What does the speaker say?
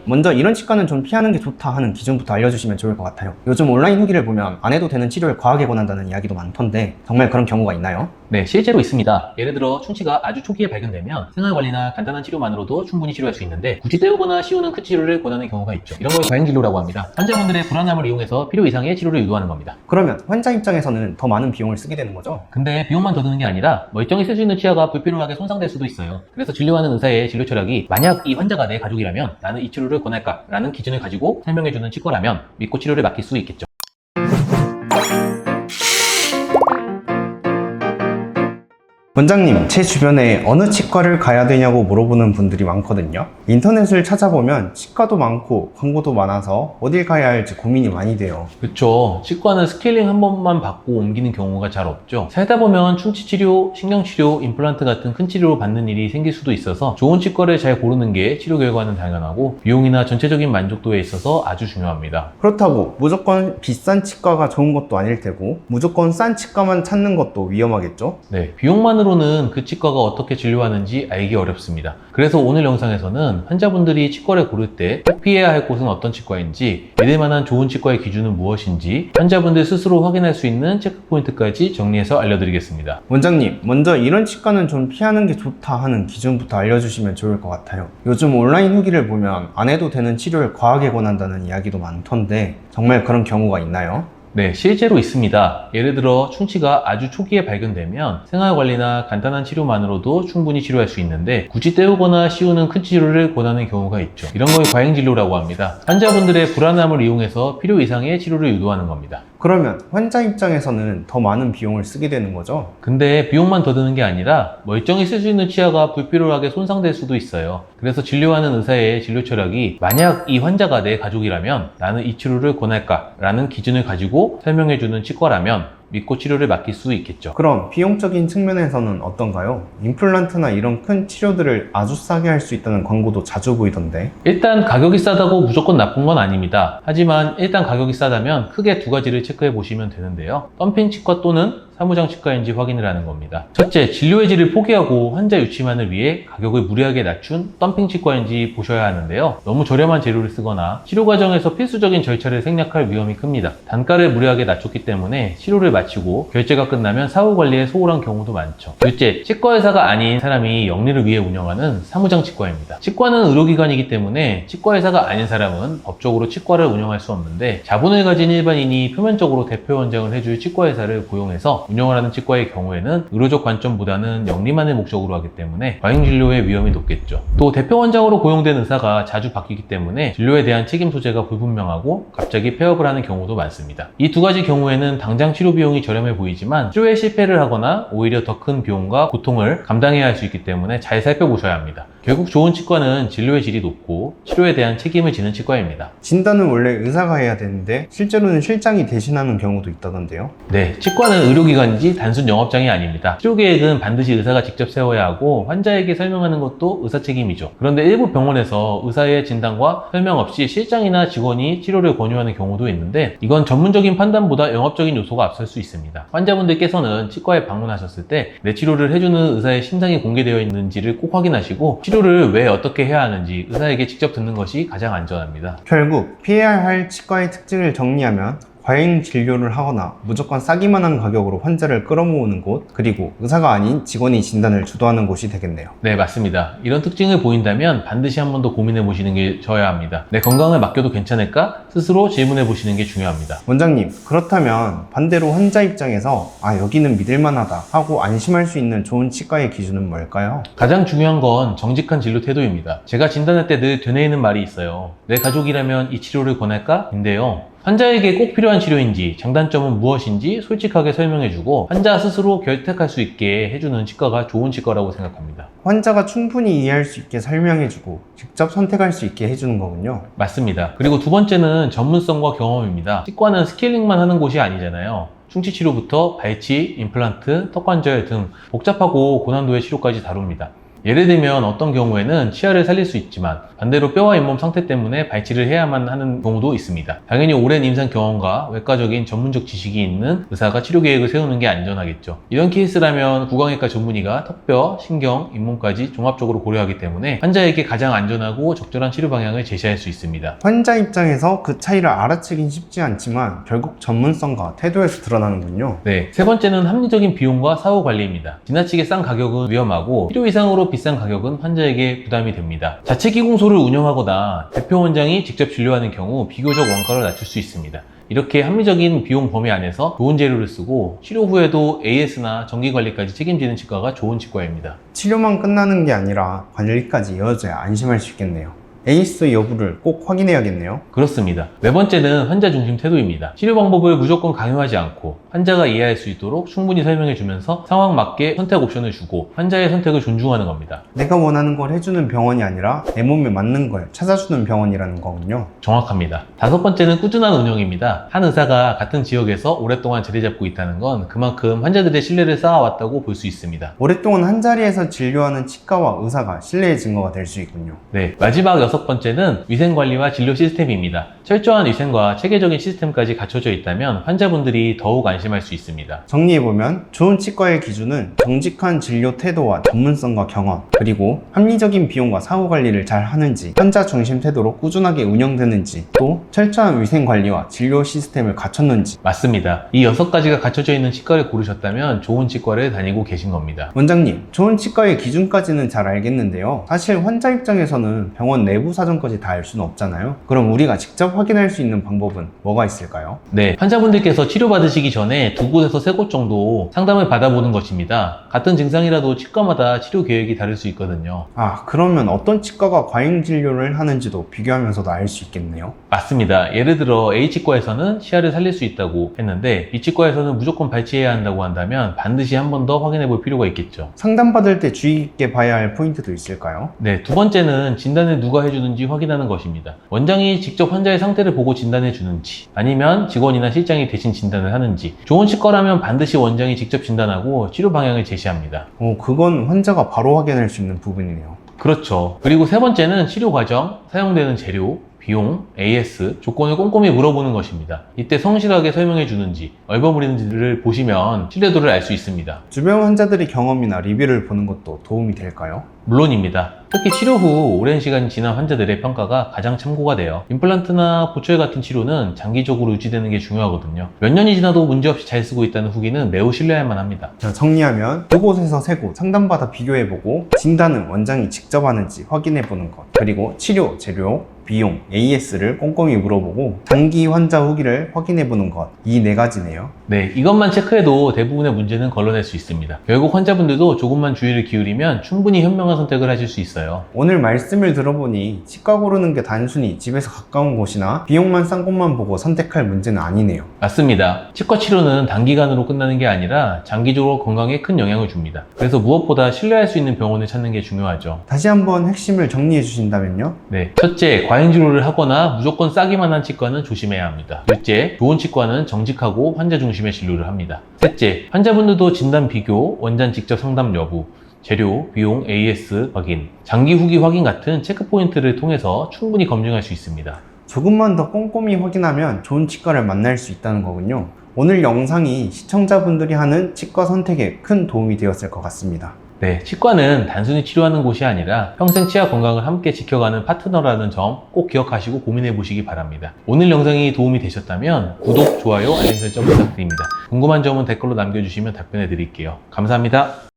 먼저 이런 치과는 좀 피하는 게 좋다 하는 기준부터 알려주시면 좋을 것 같아요. 요즘 온라인 후기를 보면 안 해도 되는 치료를 과하게 권한다는 이야기도 많던데 정말 그런 경우가 있나요? 네, 실제로 있습니다. 예를 들어 충치가 아주 초기에 발견되면 생활관리나 간단한 치료만으로도 충분히 치료할 수 있는데 굳이 떼우거나 씌우는 큰 치료를 권하는 경우가 있죠. 이런 걸 과잉진료라고 합니다. 환자분들의 불안함을 이용해서 필요 이상의 치료를 유도하는 겁니다. 그러면 환자 입장에서는 더 많은 비용을 쓰게 되는 거죠? 근데 비용만 더 드는 게 아니라 멀쩡히 쓸 수 있는 치아가 불필요하게 손상될 수도 있어요. 그래서 진료하는 의사의 진료 철학이 만약 이 환자가 내 가족이라면 나는 이 치료를 권할까? 라는 기준을 가지고 설명해주는 치과라면 믿고 치료를 맡길 수 있겠죠. 원장님, 제 주변에 어느 치과를 가야 되냐고 물어보는 분들이 많거든요. 인터넷을 찾아보면 치과도 많고 광고도 많아서 어딜 가야 할지 고민이 많이 돼요. 그쵸. 치과는 스케일링 한 번만 받고 옮기는 경우가 잘 없죠. 살다 보면 충치치료, 신경치료, 임플란트 같은 큰 치료를 받는 일이 생길 수도 있어서 좋은 치과를 잘 고르는 게 치료 결과는 당연하고 비용이나 전체적인 만족도에 있어서 아주 중요합니다. 그렇다고 무조건 비싼 치과가 좋은 것도 아닐 테고 무조건 싼 치과만 찾는 것도 위험하겠죠? 네, 비용만으로는 그 치과가 어떻게 진료하는지 알기 어렵습니다. 그래서 오늘 영상에서는 환자분들이 치과를 고를 때 꼭 피해야 할 곳은 어떤 치과인지, 믿을 만한 좋은 치과의 기준은 무엇인지 환자분들 스스로 확인할 수 있는 체크 포인트까지 정리해서 알려드리겠습니다. 원장님, 먼저 이런 치과는 좀 피하는 게 좋다 하는 기준부터 알려주시면 좋을 것 같아요. 요즘 온라인 후기를 보면 안 해도 되는 치료를 과하게 권한다는 이야기도 많던데 정말 그런 경우가 있나요? 네, 실제로 있습니다. 예를 들어 충치가 아주 초기에 발견되면 생활관리나 간단한 치료만으로도 충분히 치료할 수 있는데 굳이 떼우거나 씌우는 큰 치료를 권하는 경우가 있죠. 이런 걸 과잉진료라고 합니다. 환자분들의 불안함을 이용해서 필요 이상의 치료를 유도하는 겁니다. 그러면 환자 입장에서는 더 많은 비용을 쓰게 되는 거죠? 근데 비용만 더 드는 게 아니라 멀쩡히 쓸 수 있는 치아가 불필요하게 손상될 수도 있어요. 그래서 진료하는 의사의 진료 철학이 만약 이 환자가 내 가족이라면 나는 이 치료를 권할까? 라는 기준을 가지고 설명해주는 치과라면 믿고 치료를 맡길 수 있겠죠. 그럼 비용적인 측면에서는 어떤가요? 임플란트나 이런 큰 치료들을 아주 싸게 할 수 있다는 광고도 자주 보이던데. 일단 가격이 싸다고 무조건 나쁜 건 아닙니다. 하지만 일단 가격이 싸다면 크게 두 가지를 체크해 보시면 되는데요. 덤핑 치과 또는 사무장 치과인지 확인을 하는 겁니다. 첫째, 진료의 질을 포기하고 환자 유치만을 위해 가격을 무리하게 낮춘 덤핑 치과인지 보셔야 하는데요. 너무 저렴한 재료를 쓰거나 치료 과정에서 필수적인 절차를 생략할 위험이 큽니다. 단가를 무리하게 낮췄기 때문에 치료를 마치고 결제가 끝나면 사후 관리에 소홀한 경우도 많죠. 둘째, 치과의사가 아닌 사람이 영리를 위해 운영하는 사무장 치과입니다. 치과는 의료기관이기 때문에 치과의사가 아닌 사람은 법적으로 치과를 운영할 수 없는데 자본을 가진 일반인이 표면적으로 대표 원장을 해줄 치과의사를 고용해서 운영을 하는 치과의 경우에는 의료적 관점보다는 영리만을 목적으로 하기 때문에 과잉진료의 위험이 높겠죠. 또 대표 원장으로 고용된 의사가 자주 바뀌기 때문에 진료에 대한 책임 소재가 불분명하고 갑자기 폐업을 하는 경우도 많습니다. 이 두 가지 경우에는 당장 치료 비용이 저렴해 보이지만 치료에 실패를 하거나 오히려 더 큰 비용과 고통을 감당해야 할 수 있기 때문에 잘 살펴보셔야 합니다. 결국 좋은 치과는 진료의 질이 높고 치료에 대한 책임을 지는 치과입니다. 진단은 원래 의사가 해야 되는데 실제로는 실장이 대신하는 경우도 있다던데요. 네, 치과는 의료기관이지 단순 영업장이 아닙니다. 치료 계획은 반드시 의사가 직접 세워야 하고 환자에게 설명하는 것도 의사 책임이죠. 그런데 일부 병원에서 의사의 진단과 설명 없이 실장이나 직원이 치료를 권유하는 경우도 있는데 이건 전문적인 판단보다 영업적인 요소가 앞설 수 있습니다. 환자분들께서는 치과에 방문하셨을 때 내 치료를 해주는 의사의 심상이 공개되어 있는지를 꼭 확인하시고 치료를 왜 어떻게 해야 하는지 의사에게 직접 듣는 것이 가장 안전합니다. 결국 피해야 할 치과의 특징을 정리하면 과잉 진료를 하거나 무조건 싸기만 한 가격으로 환자를 끌어모으는 곳, 그리고 의사가 아닌 직원이 진단을 주도하는 곳이 되겠네요. 네, 맞습니다. 이런 특징을 보인다면 반드시 한 번 더 고민해 보시는 게 저야 합니다. 내 건강을 맡겨도 괜찮을까? 스스로 질문해 보시는 게 중요합니다. 원장님, 그렇다면 반대로 환자 입장에서 여기는 믿을만하다 하고 안심할 수 있는 좋은 치과의 기준은 뭘까요? 가장 중요한 건 정직한 진료 태도입니다. 제가 진단할 때 늘 되뇌이는 말이 있어요. 내 가족이라면 이 치료를 권할까? 인데요. 환자에게 꼭 필요한 치료인지, 장단점은 무엇인지 솔직하게 설명해주고 환자 스스로 결택할 수 있게 해주는 치과가 좋은 치과라고 생각합니다. 환자가 충분히 이해할 수 있게 설명해주고 직접 선택할 수 있게 해주는 거군요. 맞습니다. 그리고 두 번째는 전문성과 경험입니다. 치과는 스케일링만 하는 곳이 아니잖아요. 충치 치료부터 발치, 임플란트, 턱관절 등 복잡하고 고난도의 치료까지 다룹니다. 예를 들면 어떤 경우에는 치아를 살릴 수 있지만 반대로 뼈와 잇몸 상태 때문에 발치를 해야만 하는 경우도 있습니다. 당연히 오랜 임상 경험과 외과적인 전문적 지식이 있는 의사가 치료 계획을 세우는 게 안전하겠죠. 이런 케이스라면 구강외과 전문의가 턱뼈, 신경, 잇몸까지 종합적으로 고려하기 때문에 환자에게 가장 안전하고 적절한 치료 방향을 제시할 수 있습니다. 환자 입장에서 그 차이를 알아채긴 쉽지 않지만 결국 전문성과 태도에서 드러나는군요. 네, 세 번째는 합리적인 비용과 사후 관리입니다. 지나치게 싼 가격은 위험하고 필요 이상으로 비싼 가격은 환자에게 부담이 됩니다. 자체 기공소를 운영하거나 대표 원장이 직접 진료하는 경우 비교적 원가를 낮출 수 있습니다. 이렇게 합리적인 비용 범위 안에서 좋은 재료를 쓰고 치료 후에도 AS나 정기관리까지 책임지는 치과가 좋은 치과입니다. 치료만 끝나는 게 아니라 관리까지 이어져야 안심할 수 있겠네요. AS 여부를 꼭 확인해야겠네요. 그렇습니다. 네 번째는 환자 중심 태도입니다. 치료 방법을 무조건 강요하지 않고 환자가 이해할 수 있도록 충분히 설명해 주면서 상황 맞게 선택 옵션을 주고 환자의 선택을 존중하는 겁니다. 내가 원하는 걸 해주는 병원이 아니라 내 몸에 맞는 걸 찾아주는 병원이라는 거군요. 정확합니다. 다섯 번째는 꾸준한 운영입니다. 한 의사가 같은 지역에서 오랫동안 자리 잡고 있다는 건 그만큼 환자들의 신뢰를 쌓아왔다고 볼 수 있습니다. 오랫동안 한 자리에서 진료하는 치과와 의사가 신뢰의 증거가 될 수 있군요. 네, 마지막 여섯 번째는 위생관리와 진료 시스템입니다. 철저한 위생과 체계적인 시스템까지 갖춰져 있다면 환자분들이 더욱 안심할 수 있습니다. 정리해보면 좋은 치과의 기준은 정직한 진료 태도와 전문성과 경험, 그리고 합리적인 비용과 사후 관리를 잘 하는지, 환자 중심 태도로 꾸준하게 운영되는지, 또 철저한 위생 관리와 진료 시스템을 갖췄는지. 맞습니다. 이 6가지가 갖춰져 있는 치과를 고르셨다면 좋은 치과를 다니고 계신 겁니다. 원장님, 좋은 치과의 기준까지는 잘 알겠는데요. 사실 환자 입장에서는 병원 내부 사정까지 다 알 수는 없잖아요. 그럼 우리가 직접 확인할 수 있는 방법은 뭐가 있을까요? 네, 환자분들께서 치료받으시기 전에 2곳에서 3곳 정도 상담을 받아보는 것입니다. 같은 증상이라도 치과마다 치료 계획이 다를 수 있거든요. 그러면 어떤 치과가 과잉 진료를 하는지도 비교하면서도 알 수 있겠네요. 맞습니다. 예를 들어 A치과에서는 치아를 살릴 수 있다고 했는데 B치과에서는 무조건 발치해야 한다고 한다면 반드시 한 번 더 확인해 볼 필요가 있겠죠. 상담받을 때 주의 깊게 봐야 할 포인트도 있을까요? 네, 두 번째는 진단을 누가 해주는지 확인하는 것입니다. 원장이 직접 환자의 상태를 보고 진단해 주는지 아니면 직원이나 실장이 대신 진단을 하는지. 좋은 치과라면 반드시 원장이 직접 진단하고 치료 방향을 제시합니다. 그건 환자가 바로 확인할 수 있는 부분이네요. 그렇죠. 그리고 세 번째는 치료 과정, 사용되는 재료, 비용, AS, 조건을 꼼꼼히 물어보는 것입니다. 이때 성실하게 설명해 주는지 얼버무리는지를 보시면 신뢰도를 알 수 있습니다. 주변 환자들의 경험이나 리뷰를 보는 것도 도움이 될까요? 물론입니다. 특히 치료 후 오랜 시간이 지난 환자들의 평가가 가장 참고가 돼요. 임플란트나 보철 같은 치료는 장기적으로 유지되는 게 중요하거든요. 몇 년이 지나도 문제없이 잘 쓰고 있다는 후기는 매우 신뢰할 만합니다. 자, 정리하면 두 곳에서 세 곳 상담받아 비교해보고 진단은 원장이 직접 하는지 확인해보는 것, 그리고 치료, 재료, 비용, AS를 꼼꼼히 물어보고 단기 환자 후기를 확인해보는 것, 이 네 가지네요. 네, 이것만 체크해도 대부분의 문제는 걸러낼 수 있습니다. 결국 환자분들도 조금만 주의를 기울이면 충분히 현명한 선택을 하실 수 있어요. 오늘 말씀을 들어보니 치과 고르는 게 단순히 집에서 가까운 곳이나 비용만 싼 곳만 보고 선택할 문제는 아니네요. 맞습니다. 치과 치료는 단기간으로 끝나는 게 아니라 장기적으로 건강에 큰 영향을 줍니다. 그래서 무엇보다 신뢰할 수 있는 병원을 찾는 게 중요하죠. 다시 한번 핵심을 정리해 주신다면요? 네, 첫째, 과잉 진료를 하거나 무조건 싸기만 한 치과는 조심해야 합니다. 둘째, 좋은 치과는 정직하고 환자 중심의 진료를 합니다. 셋째, 환자분들도 진단 비교, 원장 직접 상담 여부, 재료, 비용, AS 확인, 장기 후기 확인 같은 체크 포인트를 통해서 충분히 검증할 수 있습니다. 조금만 더 꼼꼼히 확인하면 좋은 치과를 만날 수 있다는 거군요. 오늘 영상이 시청자분들이 하는 치과 선택에 큰 도움이 되었을 것 같습니다. 네, 치과는 단순히 치료하는 곳이 아니라 평생 치아 건강을 함께 지켜가는 파트너라는 점 꼭 기억하시고 고민해 보시기 바랍니다. 오늘 영상이 도움이 되셨다면 구독, 좋아요, 알림 설정 부탁드립니다. 궁금한 점은 댓글로 남겨주시면 답변해 드릴게요. 감사합니다.